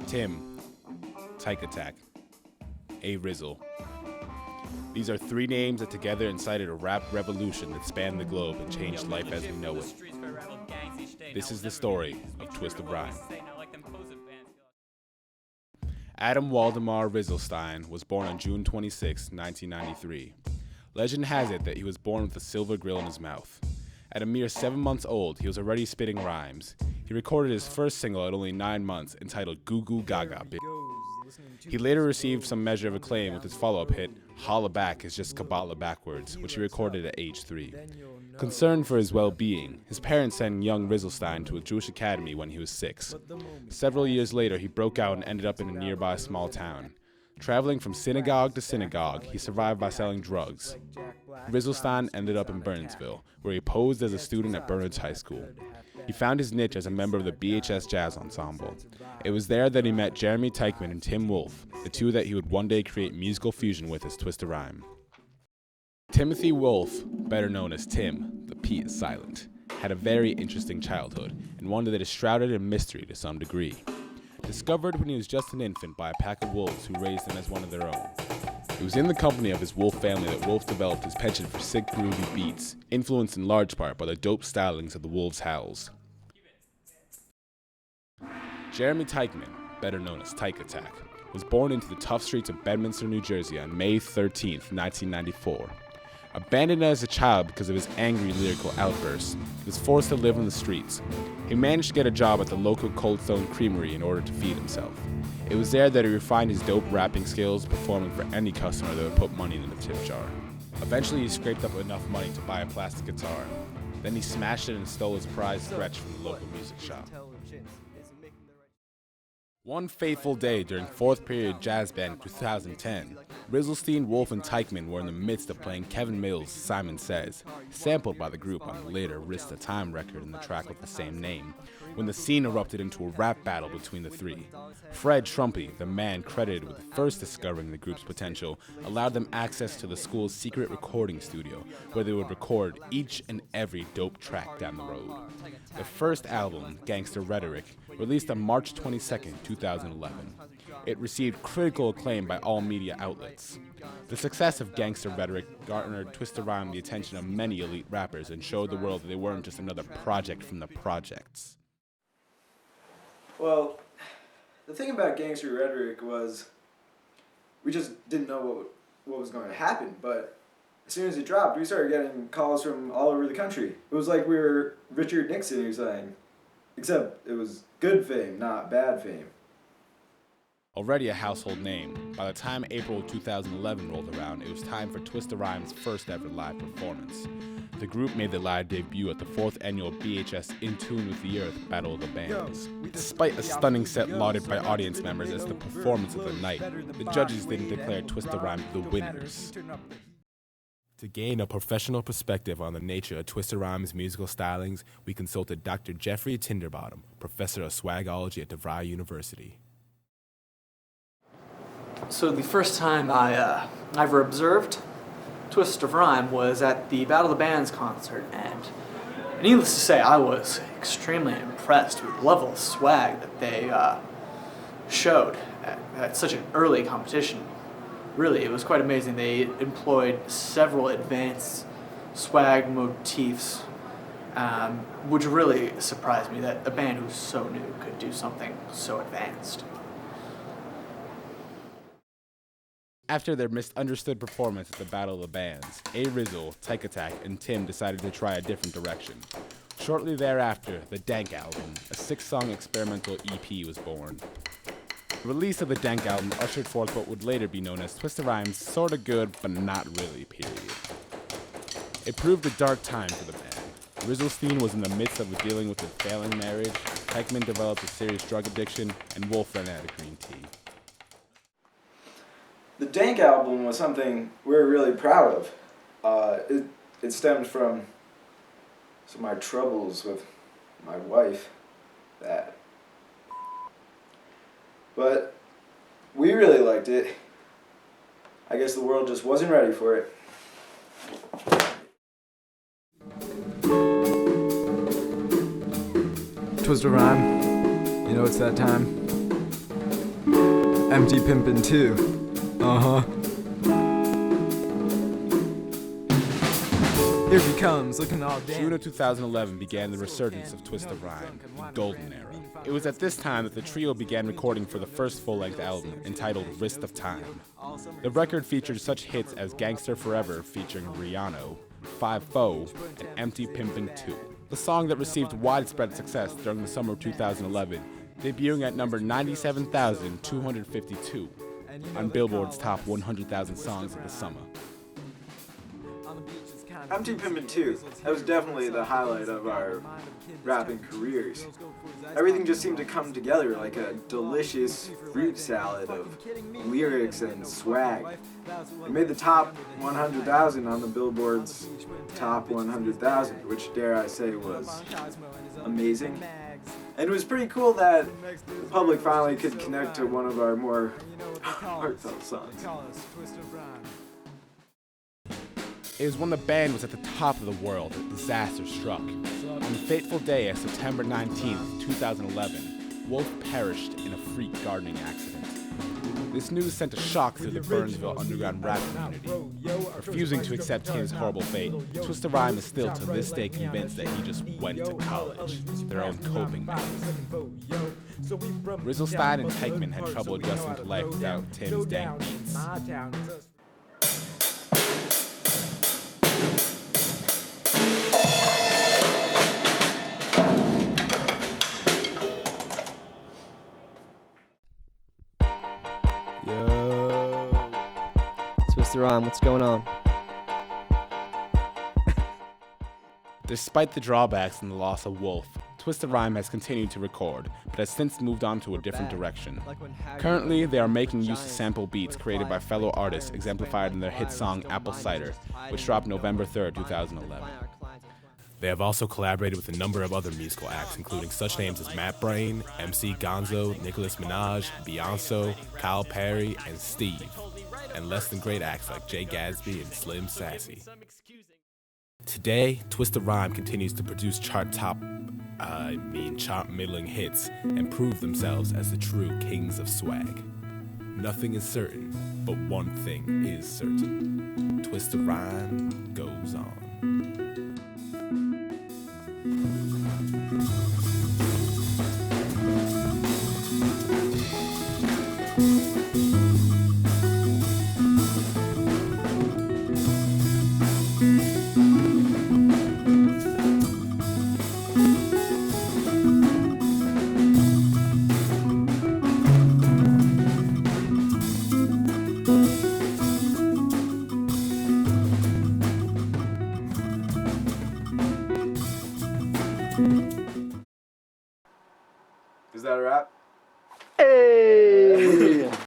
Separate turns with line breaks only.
Ptim, Teich Attack, A-Rizzle. These are three names that together incited a rap revolution that spanned the globe and changed life as we know it. This is the story of Twist of Rhyme. Adam Waldemar Rizzelstein was born on June 26, 1993. Legend has it that he was born with a silver grill in his mouth. At a mere 7 months old, he was already spitting rhymes. He recorded his first single at only 9 months, entitled Goo Goo Gaga. He later received some measure of acclaim with his follow-up hit, Holla Back is just Kabbalah backwards, which he recorded at age 3. Concerned for his well-being, his parents sent young Rizzelstein to a Jewish academy when he was 6. Several years later, he broke out and ended up in a nearby small town. Traveling from synagogue to synagogue, he survived by selling drugs. Rizzelstein ended up in Burnsville, where he posed as a student at Bernard's High School. He found his niche as a member of the BHS Jazz Ensemble. It was there that he met Jeremy Teichman and Tim Wolf, the two that he would one day create musical fusion with as Twist of Rhyme. Timothy Wolf, better known as Tim, the P is silent, had a very interesting childhood, and one that is shrouded in mystery to some degree. Discovered when he was just an infant by a pack of wolves who raised him as one of their own. It was in the company of his wolf family that Wolf developed his penchant for sick, groovy beats, influenced in large part by the dope stylings of the wolves' howls. Jeremy Teichman, better known as Teich Attack, was born into the tough streets of Bedminster, New Jersey on May 13, 1994. Abandoned as a child because of his angry lyrical outbursts, he was forced to live on the streets. He managed to get a job at the local Cold Stone Creamery in order to feed himself. It was there that he refined his dope rapping skills, performing for any customer that would put money in the tip jar. Eventually, he scraped up enough money to buy a plastic guitar. Then he smashed it and stole his prized Gretsch from the local music shop. One fateful day during 4th period jazz band in 2010, Rizzelstein, Wolf, and Teichman were in the midst of playing Kevin Mills' Simon Says, sampled by the group on the later Rista Time record in the track with the same name, when the scene erupted into a rap battle between the three. Fred Trumpy, the man credited with first discovering the group's potential, allowed them access to the school's secret recording studio, where they would record each and every dope track down the road. The first album, Gangster Rhetoric, released on March 22, 2011. It received critical acclaim by all media outlets. The success of Gangster Rhetoric garnered Twist of Rhyme the attention of many elite rappers and showed the world that they weren't just another project from the projects.
Well, the thing about Gangster Rhetoric was we just didn't know what was going to happen, but as soon as it dropped, we started getting calls from all over the country. It was like we were Richard Nixon or something, except it was good fame, not bad fame.
Already a household name, by the time April 2011 rolled around, it was time for Twist of Rhyme's first ever live performance. The group made their live debut at the 4th annual BHS In Tune with the Earth Battle of the Bands. Despite a stunning set lauded by audience members as the performance of the night, the judges didn't declare Twist of Rhyme the winners. To gain a professional perspective on the nature of Twist of Rhyme's musical stylings, we consulted Dr. Jeffrey Tinderbottom, professor of swagology at DeVry University.
So the first time I ever observed Twist of Rhyme was at the Battle of the Bands concert, and needless to say, I was extremely impressed with the level of swag that they showed at such an early competition. Really, it was quite amazing. They employed several advanced swag motifs, which really surprised me that a band who's so new could do something so advanced.
After their misunderstood performance at the Battle of the Bands, A-Rizzle, Teich Attack, and Tim decided to try a different direction. Shortly thereafter, the Dank album, a 6-song experimental EP, was born. The release of the Dank album ushered forth what would later be known as Twist of Rhyme's sorta good, but not really period. It proved a dark time for the band. Rizzelstein was in the midst of dealing with a failing marriage, Teichman developed a serious drug addiction, and Wolf ran out of green tea.
The Dank album was something we were really proud of. It stemmed from some of my troubles with my wife. But we really liked it. I guess the world just wasn't ready for it.
Twist of Rhyme, you know it's that time. Empty pimpin' too. Uh-huh. Here he comes, looking all damn.
June of 2011 began the resurgence of Twist of Rhyme, the golden era. It was at this time that the trio began recording for the first full-length album, entitled Wrist of Time. The record featured such hits as Gangster Forever featuring Rihanna, Five Foe, and Empty Pimpin' 2. The song that received widespread success during the summer of 2011, debuting at number 97,252 on Billboard's top 100,000 songs of the summer.
Ptim Pimpin' 2, that was definitely the highlight of our rapping careers. Everything just seemed to come together like a delicious fruit salad of lyrics and swag. It made the top 100,000 on the Billboard's top 100,000, which dare I say was amazing. And it was pretty cool that the public finally could connect to one of our more heartfelt songs.
It was when the band was at the top of the world that disaster struck. On the fateful day of September 19th, 2011, Wolf perished in a freak gardening accident. This news sent a shock through the Burnsville underground rap community. Refusing to accept his horrible fate, Twist of Rhyme is still to this day convinced that he just went to college, their own coping mechanism. Rizzle Stein and Teichman had trouble adjusting to life without Tim's dang beats.
Twist of Rhyme, what's going on?
Despite the drawbacks and the loss of Wolf, Twist of Rhyme has continued to record, but has since moved on to a different direction. Currently, they are making use of sample beats created by fellow artists exemplified in their hit song Apple Cider, which dropped November 3rd, 2011. They have also collaborated with a number of other musical acts, including such names as Matt Brain, MC Gonzo, Nicholas Minaj, Beyonce, Kyle Perry, and Steve, and less than great acts like Jay Gatsby and Slim Sassy. Today, Twist of Rhyme continues to produce chart middling hits and prove themselves as the true kings of swag. Nothing is certain, but one thing is certain. Twist of Rhyme goes on.
Is that a wrap?
Hey!